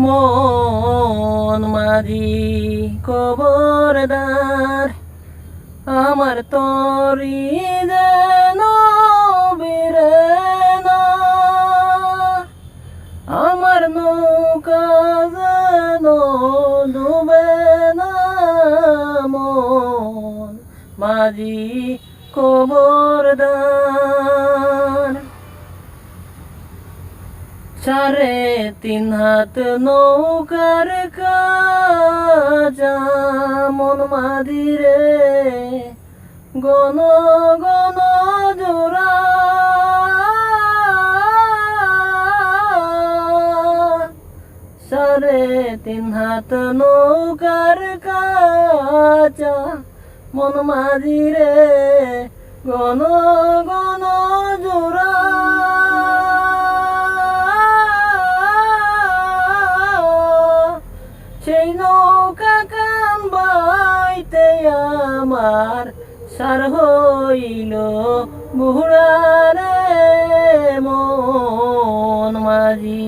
মন মাঝি খবরদার আমার তরি যেন বিরে না, আমার নৌকা যেন ডুবে না। মন মাঝি খবরদার 3.5 হাত নৌকার কাজা মন মাঝিরে গণ গণ জোড়া। 3.5 হাত নৌকার কাজা মন মাঝিরে গণ গণ জোড়া। সেই নৌকা কান বাইতে আমার সার হইল বুড়ারে। মন মাঝি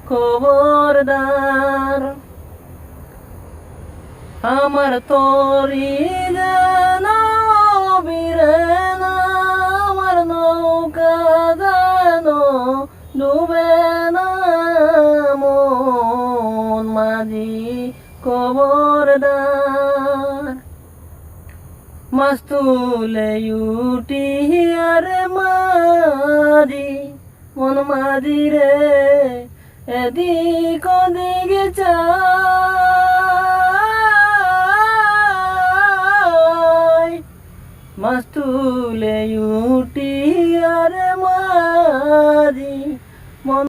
খবরদার আমার তরি যেন বিরে না, আমার নৌকা যেন ডুবে না। মন মাঝি খবরদার মাছ তুলে উঠি আরে মাঝি মন মাঝি রে এদিক ওদিকে চাই। মাছ তুলে উঠি আরে মাঝি